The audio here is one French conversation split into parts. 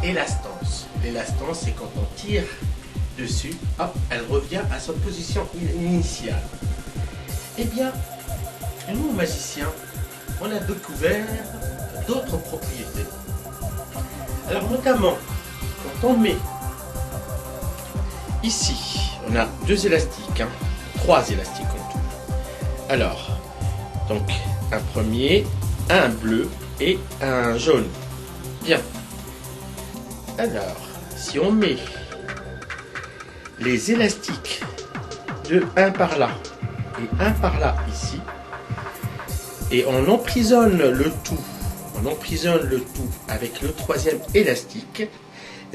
élastance. L'élastance, c'est quand on tire dessus, hop, elle revient à sa position initiale. Eh bien, nous, magiciens, on a découvert d'autres propriétés. Alors, notamment, quand on met ici, on a 2 élastiques, 3 élastiques en tout. Alors, donc, un premier, un bleu et un jaune. Bien. Alors, si on met les élastiques de un par là et un par là ici, et on emprisonne le tout, avec le 3e élastique,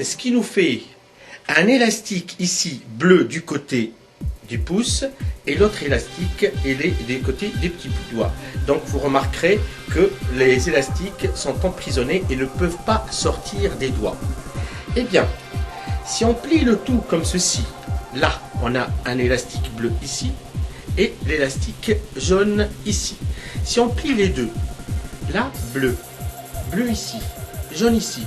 ce qui nous fait un élastique ici bleu du côté du pouce et l'autre élastique il est du côté des petits doigts. Donc vous remarquerez que les élastiques sont emprisonnés et ne peuvent pas sortir des doigts. Eh bien, si on plie le tout comme ceci, là on a un élastique bleu ici et l'élastique jaune ici. Si on plie les deux, là bleu, bleu ici, jaune ici,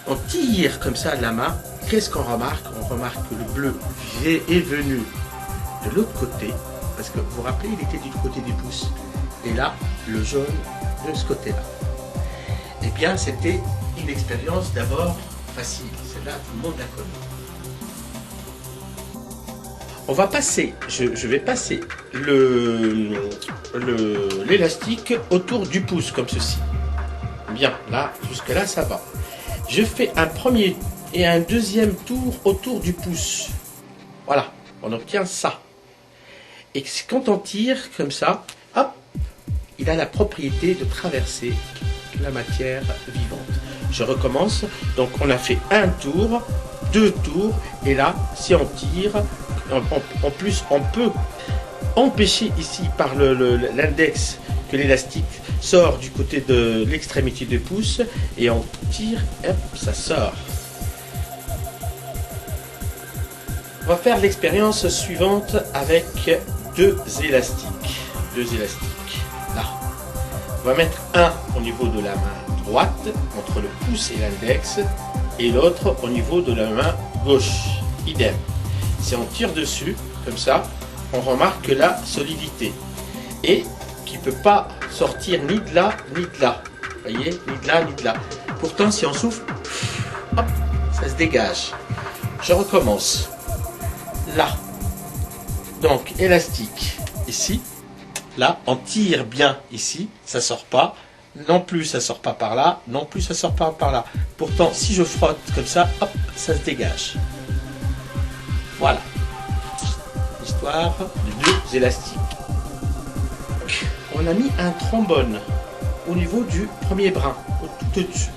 on tire comme ça de la main, qu'est-ce qu'on remarque? On remarque que le bleu est venu de l'autre côté, parce que vous vous rappelez, il était du côté du pouce, et là, le jaune de ce côté-là. Eh bien, c'était une expérience d'abord facile, celle-là, tout le monde la connaît. On va passer, je vais passer l'élastique autour du pouce, comme ceci. Bien, là, jusque-là, ça va. Je fais un premier et un deuxième tour autour du pouce. Voilà, on obtient ça. Et quand on tire comme ça, hop, il a la propriété de traverser la matière vivante. Je recommence. Donc on a fait un tour, 2 tours, et là, si on tire, en plus on peut empêcher ici par l'index que l'élastique sort du côté de l'extrémité du pouce, et on tire, hop, ça sort. On va faire l'expérience suivante avec 2 élastiques. 2 élastiques. Là. On va mettre un au niveau de la main droite, entre le pouce et l'index, et l'autre au niveau de la main gauche. Idem. Si on tire dessus, comme ça, on remarque la solidité. Et qui ne peut pas sortir ni de là, ni de là. Vous voyez, ni de là, ni de là. Pourtant, si on souffle, hop, ça se dégage. Je recommence. Là. Donc, élastique ici. Là, on tire bien ici, ça sort pas. Non plus, ça sort pas par là. Non plus, ça sort pas par là. Pourtant, si je frotte comme ça, hop, ça se dégage. Voilà. Histoire de 2 élastiques. On a mis un trombone au niveau du premier brin, tout au-dessus.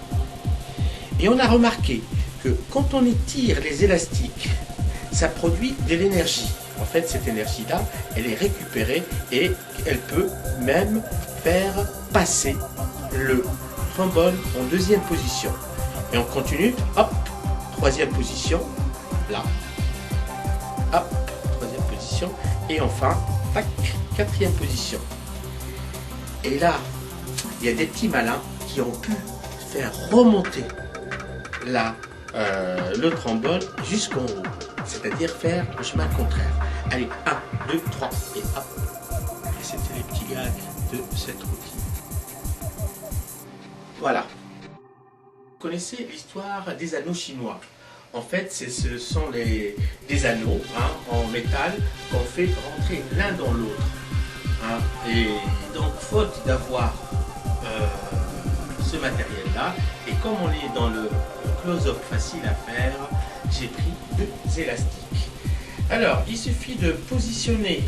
Et on a remarqué que quand on étire les élastiques, ça produit de l'énergie. En fait, cette énergie-là, elle est récupérée et elle peut même faire passer le trombone en 2e position. Et on continue, hop, 3e position, là, hop, 3e position, et enfin, tac, 4e position. Et là, il y a des petits malins qui ont pu faire remonter le trombone jusqu'en haut. C'est-à-dire faire le chemin contraire. Allez, 1, 2, 3, et hop. Et c'était les petits gags de cette routine. Voilà. Vous connaissez l'histoire des anneaux chinois. En fait, ce sont des anneaux en métal qu'on fait rentrer l'un dans l'autre. Et donc, faute d'avoir ce matériel-là, et comme on est dans le close-up facile à faire, j'ai pris 2 élastiques. Alors, il suffit de positionner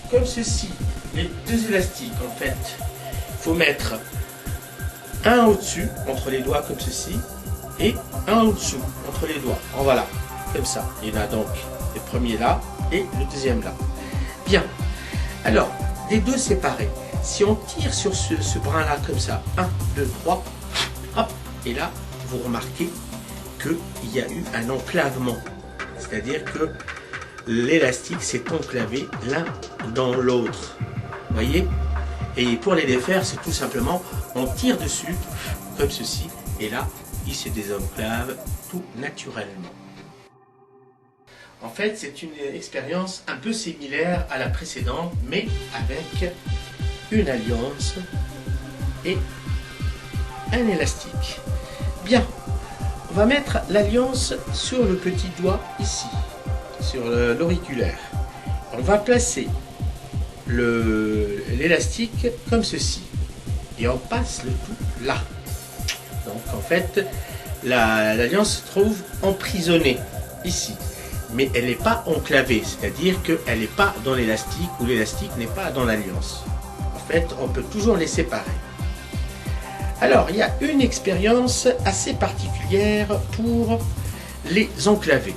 comme ceci les 2 élastiques. En fait, il faut mettre un au-dessus, entre les doigts comme ceci, et un au-dessous, entre les doigts. En voilà, comme ça. Il y en a donc le premier là et le deuxième là. Bien. Alors, les 2 séparés. Si on tire sur ce brin-là comme ça, 1, 2, 3, hop, et là, vous remarquez qu'il y a eu un enclavement. C'est-à-dire que l'élastique s'est enclavé l'un dans l'autre. Vous voyez? Et pour les défaire, c'est tout simplement, on tire dessus, comme ceci, et là, il se désenclave tout naturellement. En fait, c'est une expérience un peu similaire à la précédente, mais avec une alliance et un élastique. Bien, on va mettre l'alliance sur le petit doigt ici, sur l'auriculaire. On va placer l'élastique comme ceci et on passe le tout là. Donc en fait, l'alliance se trouve emprisonnée ici, mais elle n'est pas enclavée, c'est-à-dire qu'elle n'est pas dans l'élastique ou l'élastique n'est pas dans l'alliance. En fait, on peut toujours les séparer. Alors, il y a une expérience assez particulière pour les enclaver.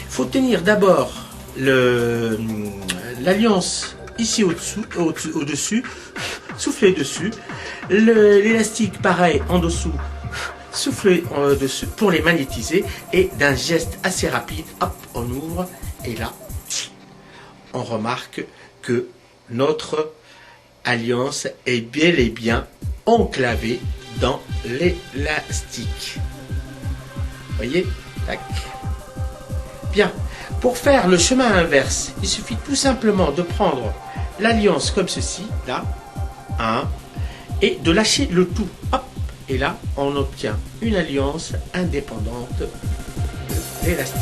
Il faut tenir d'abord l'alliance ici au-dessus, souffler dessus, l'élastique pareil en dessous, souffler dessus pour les magnétiser et d'un geste assez rapide, hop, on ouvre et là, on remarque que notre alliance est bel et bien enclavée dans l'élastique. Voyez, tac. Bien, pour faire le chemin inverse, il suffit tout simplement de prendre l'alliance comme ceci, là, et de lâcher le tout, hop, et là, on obtient une alliance indépendante de l'élastique.